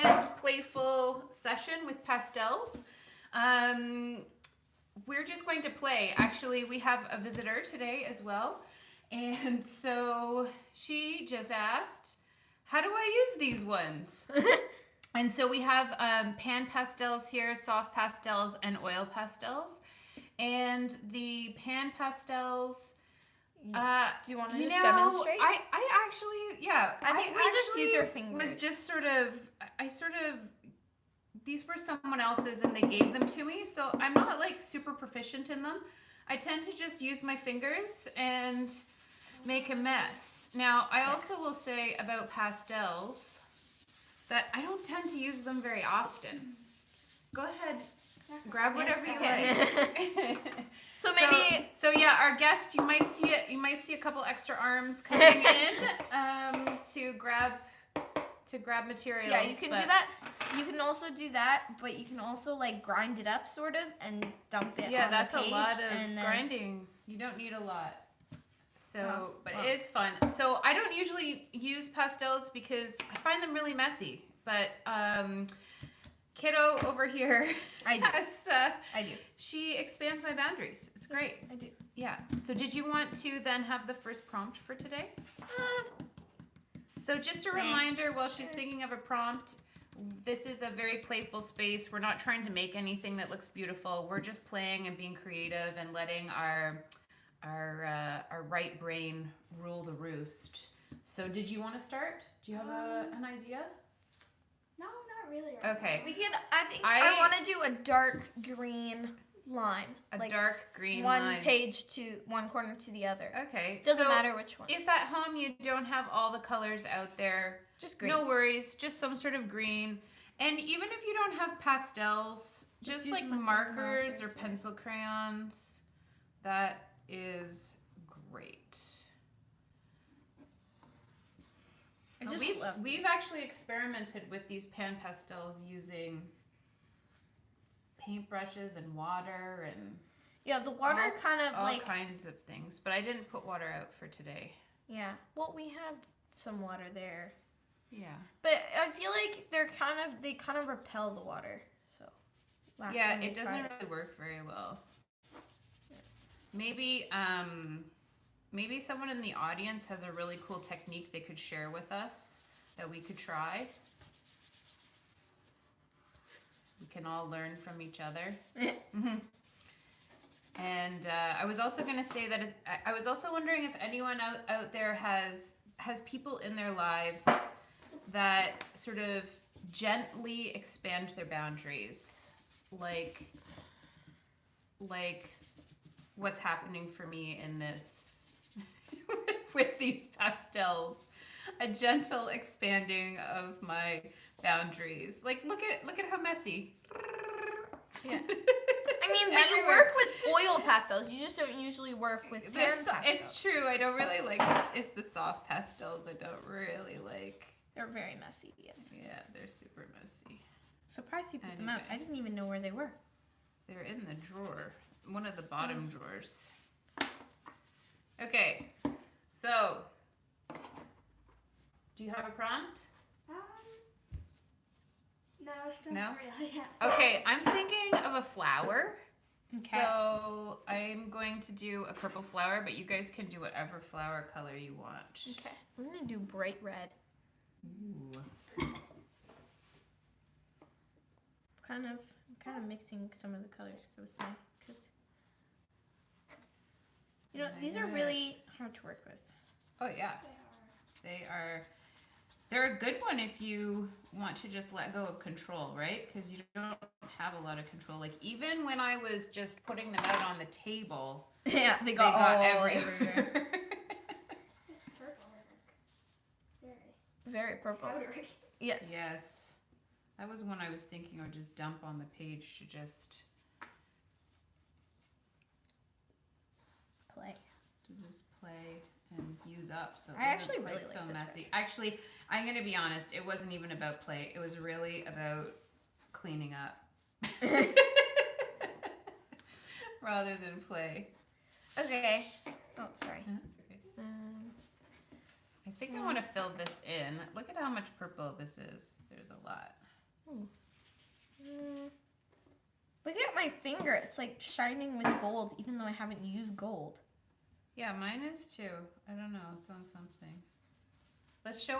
and playful session with pastels. We're just going to play. Actually, we have a visitor today as well. And so she just asked, how do I use these ones? And so we have pan pastels here, soft pastels, and oil pastels. And the pan pastels... do you want to just demonstrate? I actually, yeah. I think we just use our fingers. Was just these were someone else's and they gave them to me, so I'm not like super proficient in them. I tend to just use my fingers and make a mess. Now, I also will say about pastels that I don't tend to use them very often. Go ahead, grab whatever you like. So yeah, our guest, you might see a couple extra arms coming in to grab materials. Yeah, you can do that. You can also do that, but you can also like grind it up sort of and dump it on the page. Yeah, that's a lot of grinding. You don't need a lot. So, but it is fun. So I don't usually use pastels because I find them really messy. But kiddo over here, I do. She expands my boundaries. It's great. I do. Yeah. So did you want to then have the first prompt for today? So just a reminder while she's thinking of a prompt, this is a very playful space. We're not trying to make anything that looks beautiful. We're just playing and being creative and letting our right brain rule the roost. So did you want to start? Do you have an idea? No, not really. Okay. We can. I want to do a dark green line. Dark green line. One page to one corner to the other. Okay. Doesn't matter which one. If at home you don't have all the colors out there, just green. No worries. Just some sort of green. And even if you don't have pastels, just like markers or pencil crayons, that is great. We've actually experimented with these pan pastels using paintbrushes and water and the water all kinds of things, but I didn't put water out for today. Yeah, well, we have some water there. Yeah, but I feel like they kind of repel the water. So yeah, it doesn't really work very well. Yeah. Maybe someone in the audience has a really cool technique they could share with us that we could try. We can all learn from each other. And I was also going to say that I was also wondering if anyone out there has people in their lives that sort of gently expand their boundaries, like what's happening for me in this with these pastels, a gentle expanding of my boundaries. Like look at how messy. Yeah. I mean, but you work with oil pastels. You just don't usually work with pan pastels. It's true. I don't really like this. It's the soft pastels I don't really like. They're very messy, yes. Yeah, they're super messy. Surprised you put them out. I didn't even know where they were. They're in the drawer. One of the bottom drawers. Okay. So, do you have a prompt? No, still no? not really. Yeah. Okay, I'm thinking of a flower. Okay. So I'm going to do a purple flower, but you guys can do whatever flower color you want. Okay. I'm going to do bright red. Ooh. I'm kind of mixing some of the colors with my... You know, these are really hard to work with. Oh, yeah. They're a good one if you want to just let go of control, right? Because you don't have a lot of control. Like, even when I was just putting them out on the table, yeah, they got everywhere. This purple is like very purple. powdery. Yes. Yes. That was one I was thinking I would just dump on the page to just... play and use up, so I actually really like so this messy. Actually, I'm gonna be honest, it wasn't even about play. It was really about cleaning up rather than play. Okay. Oh, sorry. That's okay. I think I want to fill this in. Look at how much purple this is. There's a lot. Look at my finger. It's like shining with gold, even though I haven't used gold. Yeah, mine is too. I don't know. It's on something.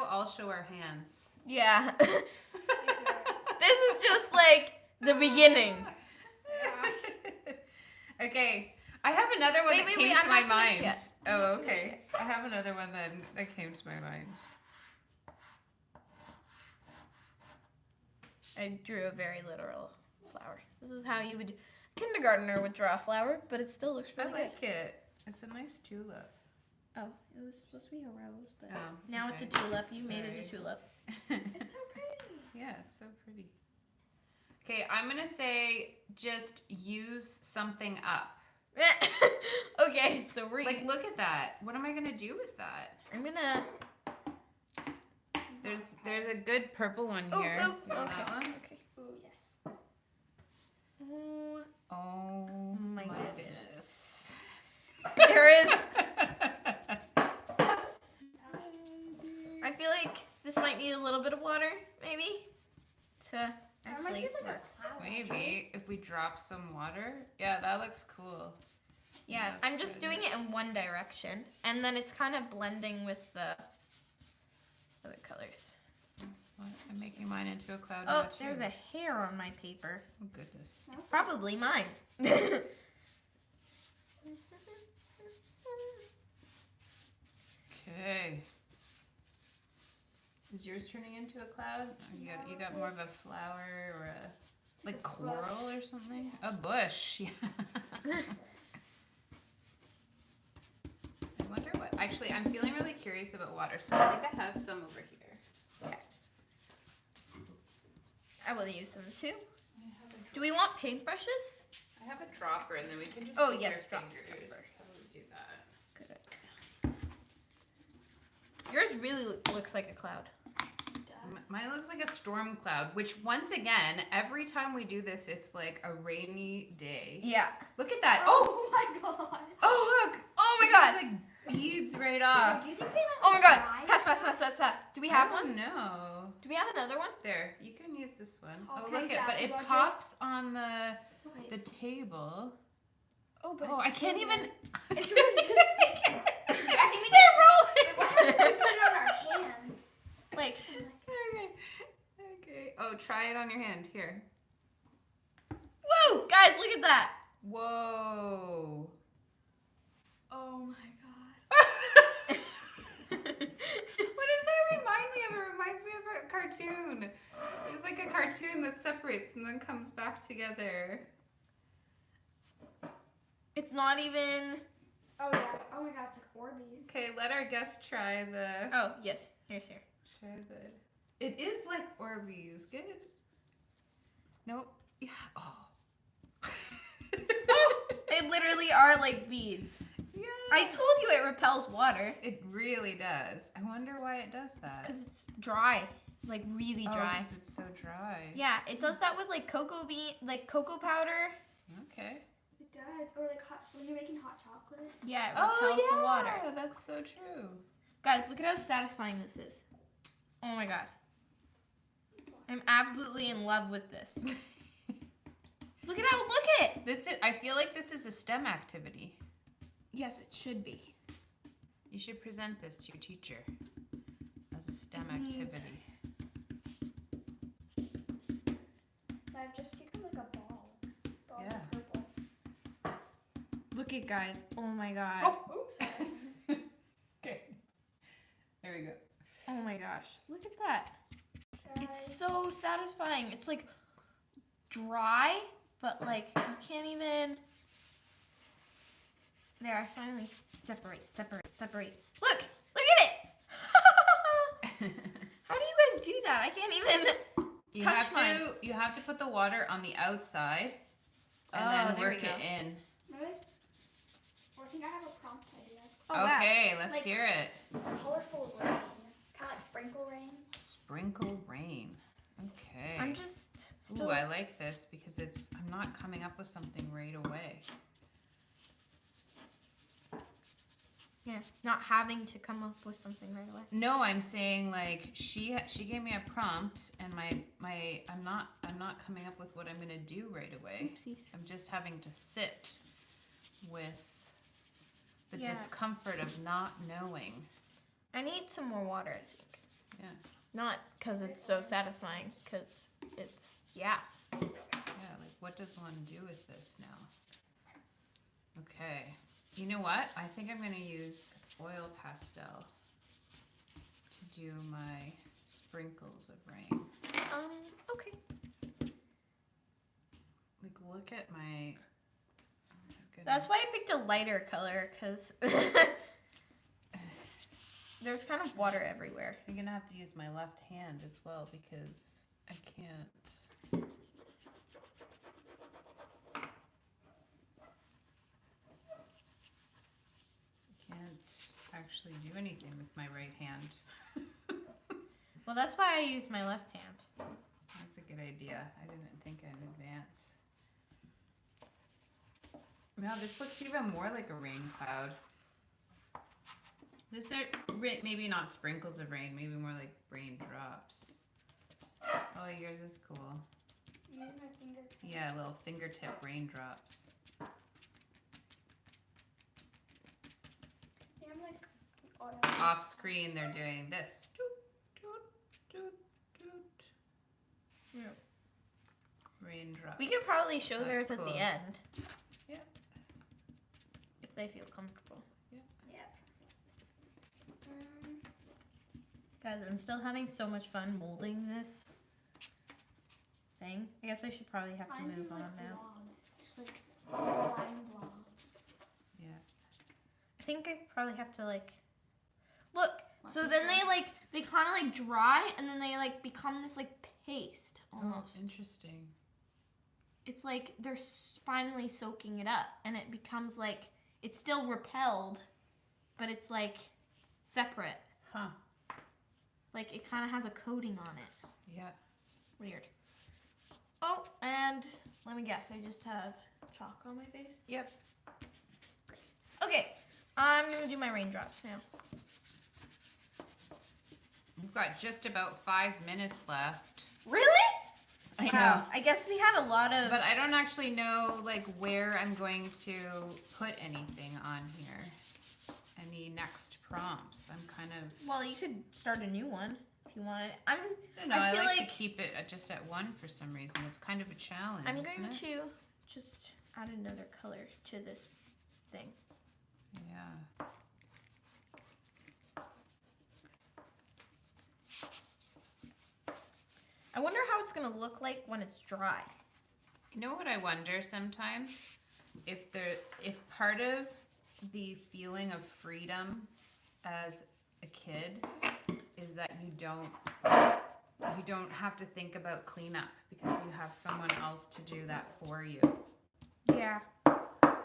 I'll show our hands. Yeah. This is just like the beginning. Okay. I have another one that came to I'm my not finished mind. yet. Oh, okay. I have another one that came to my mind. I drew a very literal flower. This is how you would, a kindergartner would draw a flower, but it still looks I really good. like it. It's a nice tulip. Oh, it was supposed to be a rose, but Oh, now it's a okay. tulip. You made it Sorry. a tulip. It's so pretty. Yeah, it's so pretty. Okay, I'm gonna say just use something up. Okay, so we're Like, look at that. What am I gonna do with that? I'm gonna. There's a good purple one Oh, here. oh, You want that okay. one? Okay. Ooh, yes. Oh My my goodness. goodness. There is. I feel like this might need a little bit of water, maybe, to That reminds actually me of like work. a cloud. Maybe if we drop some water. Yeah, that looks cool. Yeah, That's I'm just good. doing it in one direction, and then it's kind of blending with the other colors. What? I'm making mine into a cloud. Oh, now, too. there's a hair on my paper. Oh goodness. It's probably mine. Okay. Is yours turning into a cloud? Or you got more of a flower or a like coral or something? A bush. Yeah. I wonder what. Actually, I'm feeling really curious about water, so I think I have some over here. Okay. I will use them too. Do we want paintbrushes? I have a dropper, and then we can just Oh, use yes, our dropper. fingers. How do we do that? Good. Yours really looks like a cloud. Mine looks like a storm cloud, which once again, every time we do this, it's like a rainy day. Yeah. Look at that. Oh my god. Oh, look. Oh my It god. just, like beads right off. Do you think they might Oh my god. fly? Pass. Do we have one? No. Do we have another one? There, you can use this one. Oh, Oh, can I look use it, the but it apple pops on the Wait. table. Oh, but Oh, it's I can't still even. there. It's resisting. I think they're rolling. What happens if we put it on our hand? Like, Okay. Okay. Oh, try it on your hand. Here. whoa, guys, look at that. Whoa. Oh my god. What does that remind me of? It reminds me of a cartoon. There's like a cartoon that separates and then comes back together. It's not even. Oh yeah. Oh my god, it's like Orbeez. Okay, let our guest try the. Oh, yes. Here's here. Try the. It is like Orbeez. Good. Nope. Yeah. Oh. They literally are like beads. Yeah. I told you it repels water. It really does. I wonder why it does that. Because it's dry. Like, really Oh, dry. 'cause it's so dry. Yeah, it does that with like cocoa powder. Okay. It does. Or like hot, when you're making hot chocolate. Yeah, it Oh repels yeah. the water. That's so true. Guys, look at how satisfying this is. Oh my god. I'm absolutely in love with this. Look at how, look it! This is. I feel like this is a STEM activity. Yes, it should be. You should present this to your teacher as a STEM Neat. activity. I've just become like a ball. Ball Yeah. of purple. Look at guys. Oh my god. Oh. Oops. Sorry. Okay. There we go. Oh my gosh. Look at that. Try. It's so satisfying. It's like dry, but like you can't even. There, I finally separate. Look at it. How do you guys do that? I can't even. You Touch have mine. to. You have to put the water on the outside, and Oh, then there we work go. it in. Really? Or I think I have a prompt idea. Oh, wow. Okay, let's Like- hear it. Colorful rain. Kind of like sprinkle rain. Sprinkle rain. Okay. I'm just still. Ooh, I like this because it's. I'm not coming up with something right away. Yeah, not having to come up with something right away. No, I'm saying like she gave me a prompt and I'm not coming up with what I'm gonna do right away. Oopsies. I'm just having to sit with the Yeah. discomfort of not knowing. I need some more water, I think. Yeah. Not because it's so satisfying, because it's, yeah. Yeah, like what does one do with this now? Okay. You know what? I think I'm gonna use oil pastel to do my sprinkles of rain. Okay. Like look at my That's why I picked a lighter color, because there's kind of water everywhere. I'm gonna have to use my left hand as well because I can't. I can't actually do anything with my right hand. Well, that's why I use my left hand. That's a good idea. I didn't think in advance. Now this looks even more like a rain cloud. This are maybe not sprinkles of rain, maybe more like raindrops. Oh, yours is cool. Use my finger. Yeah, little fingertip raindrops. Yeah, I'm like oil. Off screen, they're doing this. Toot, toot, toot, toot. Yeah. Raindrops. We could probably show That's theirs at cool. the end. Yeah. If they feel comfortable. Yeah. Guys, I'm still having so much fun molding this thing. I guess I should probably have to Mine move do on like now. blobs, just like slime blobs. Yeah. I think I probably have to like look. Like So this then one? they kind of like dry and then they like become this like paste almost. Oh, interesting. It's like they're finally soaking it up and it becomes like it's still repelled, but it's like separate. Huh. Like it kind of has a coating on it. Yeah. Weird. Oh, and let me guess. I just have chalk on my face. Yep. Okay, I'm gonna do my raindrops now. We've got just about 5 minutes left. Really? I know. Wow. I guess we had a lot of. But I don't actually know like where I'm going to put anything on here. Any next prompts? I'm kind of. Well, you could start a new one if you wanted. I don't know. I feel like like to keep it just at one for some reason. It's kind of a challenge. I'm isn't going it? to just add another color to this thing. Yeah. I wonder how it's gonna look like when it's dry. You know what I wonder sometimes? If part of the feeling of freedom as a kid is that you don't have to think about cleanup because you have someone else to do that for you, Yeah.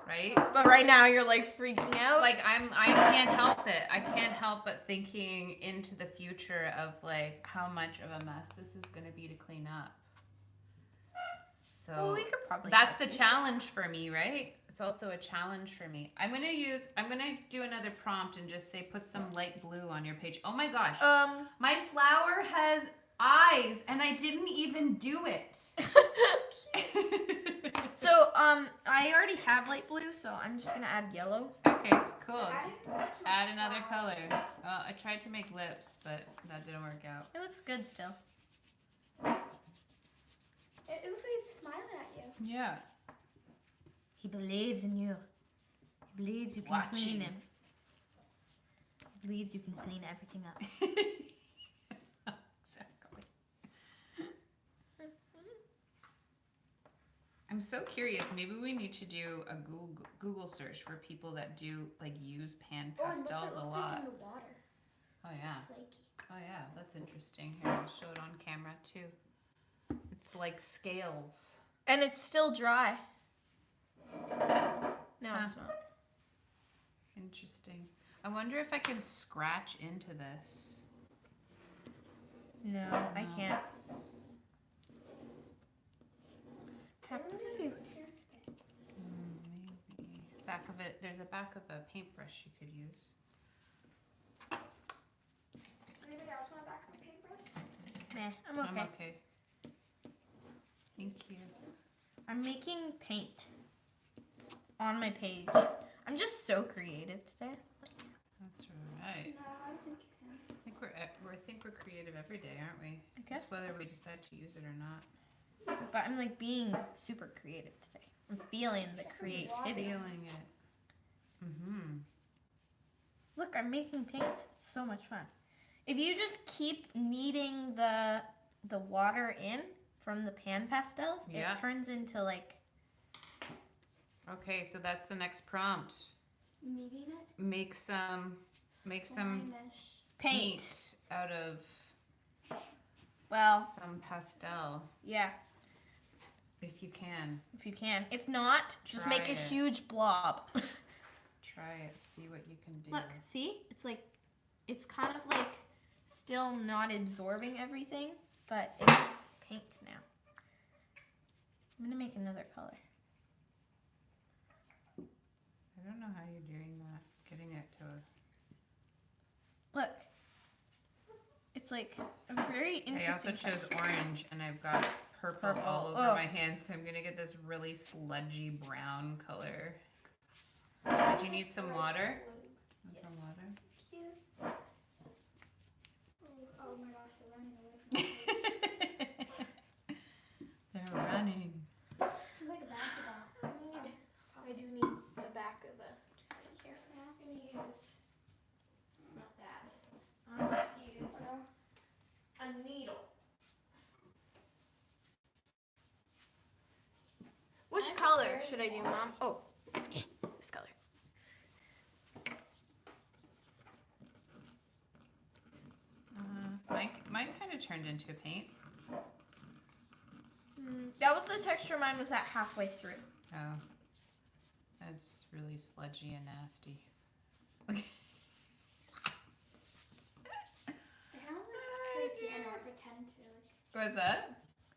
right? But right now you're like freaking out. Like I can't help it. I can't help but thinking into the future of like how much of a mess this is going to be to clean up. So well, we could probably. that's the challenge for me, right? It's also a challenge for me. I'm gonna do another prompt and just say put some light blue on your page. Oh my gosh. My flower has eyes and I didn't even do it. So I already have light blue, so I'm just gonna add yellow. Okay, cool. I Just didn't touch my add another flower. color. I tried to make lips, but that didn't work out. It looks good still. It looks like it's smiling at you. Yeah. He believes in you. He believes you can Watching. clean him. He believes you can clean everything up. Exactly. I'm so curious. Maybe we need to do a Google search for people that do like use pan Oh, and look what pastels it a looks lot. like in the water. Oh yeah. Flaky. Oh yeah, that's interesting. Here, I'll show it on camera too. It's like scales. And it's still dry. No, Huh. it's not. Interesting. I wonder if I can scratch into this. No, I No. can't. Maybe. Back of it. There's a back of a paintbrush you could use. I'm okay. I'm okay. Thank you. I'm making paint on my page. I'm just so creative today. That's right. No, I don't think you can. I think we're creative every day, aren't we? I guess. Just whether we decide to use it or not. But I'm like being super creative today. I'm feeling the Get some creativity. Feeling it. Mm-hmm. Look, I'm making paint. It's so much fun. If you just keep kneading the water in from the pan pastels, Yeah. it turns into like Okay, so that's the next prompt. Kneading it? Make some Slime-ish. paint out of well, some pastel, yeah, if you can. if you can. If not, just Try make a it. huge blob. Try it. See what you can do. Look, see? It's like it's kind of like still not absorbing everything, but it's paint now. I'm gonna make another color. I don't know how you're doing that. Getting it to a... Look. It's like a very I also interesting chose texture. orange and I've got purple Purple. all over Ugh. my hands, so I'm gonna get this really sludgy brown color. Did you need some water? Yes. Some water? Cute. Oh my gosh, they're running away from me. They're running. It's like a basketball. I do need the back of the. Careful. I'm just gonna use not that. I'll just use a needle. Which I'm color scared should of I do, that. Mom? Oh, this color. Mine kind of turned into a paint. That was the texture mine was at halfway through. Oh, that's really sludgy and nasty. Okay. They kind of like play piano or pretend to. What's that?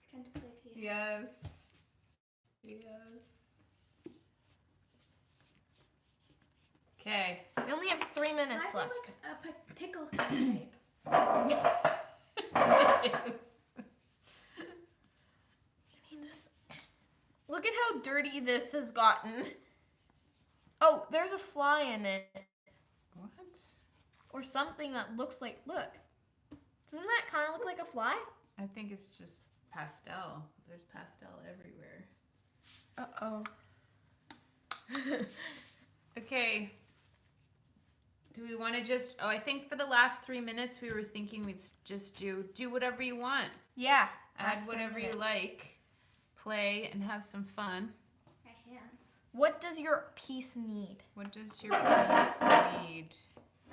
Pretend to play piano. Yes. Yes. Okay. We only have 3 minutes I feel left. like a pickle shape. Look at how dirty this has gotten. Oh, there's a fly in it. What? Or something that looks like, look. Doesn't that kind of look like a fly? I think it's just pastel. There's pastel everywhere. Uh-oh. Okay. Do we want to just... Oh, I think for the last 3 minutes we were thinking we'd just do whatever you want. Yeah. Add last 3 whatever you minutes. like. Play and have some fun. My hands. What does your piece need? What does your piece need?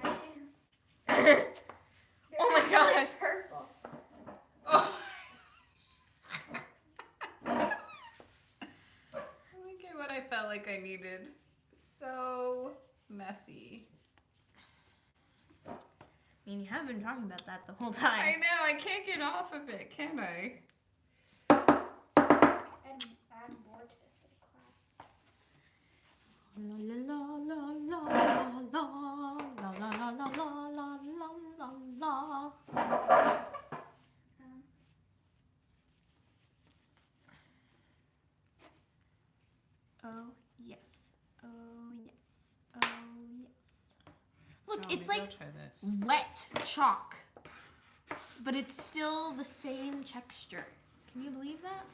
My hands. Oh my They're God. like purple. Oh. Look at what I felt like I needed. So messy. I mean, you haven't been talking about that the whole I time. know, I can't get off of it, can I? Add more to this little clap. La la la la la la la la la la la la. Oh yes. Oh yes. Oh yes. Look, Oh, it's maybe I'll like try this. wet chalk, but it's still the same texture. Can you believe that?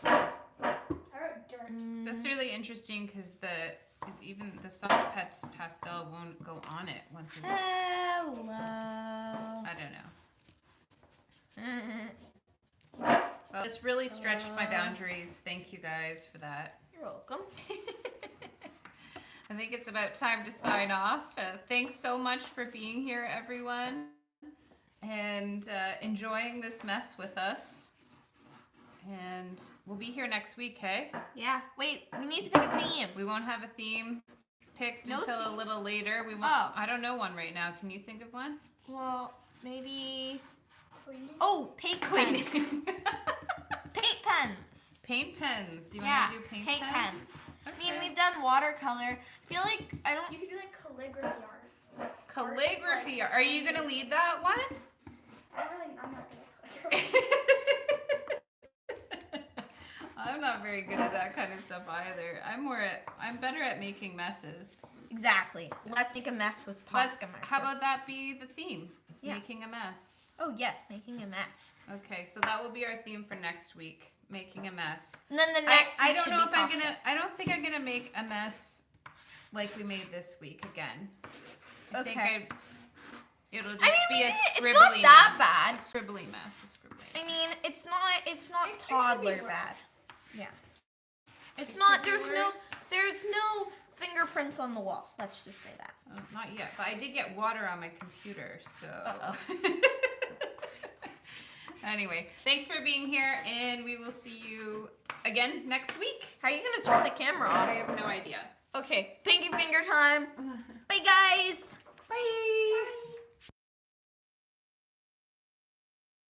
I wrote dirt. That's really interesting because even the soft pastel won't go on it once it's... Hello. I don't know. Well, this really stretched my boundaries. Thank you guys for that. You're welcome. I think it's about time to sign off. Thanks so much for being here, everyone, and enjoying this mess with us. And we'll be here next week, hey? Yeah. Wait, we need to pick a theme. We won't have a theme picked No until a theme. little later. We won't. Oh. I don't know one right now. Can you think of one? Well, maybe. Cleaning. Oh, paint pens. Paint pens. Paint pens. You Yeah, want to do paint pens. pens? I mean, Okay. we've done watercolor. I feel like I don't. You could do like calligraphy art. Calligraphy. Are you gonna lead that one? I'm not gonna. I'm not very good at that kind of stuff either. I'm better at making messes. Exactly. Let's make a mess with Posca markers. How about that be the theme? Yeah. Making a mess. Oh yes, making a mess. Okay, so that will be our theme for next week. Making a mess. And then the next I week don't should know be if I'm Posca. gonna. I don't think I'm gonna make a mess like we made this week again. I think Okay. it'll just I mean, be a it's scribbly not that mess. bad. A scribbly mess. A scribbly. I mean, it's not It could toddler be worse. bad. Yeah. It's It not. could be There's worse. no fingerprints on the walls. Let's just say that. Oh, not yet, but I did get water on my computer, so. Uh-oh. Anyway, thanks for being here, and we will see you again next week. How are you gonna turn the camera I off? have no idea. Okay. Pinky finger time. Bye, guys. Bye.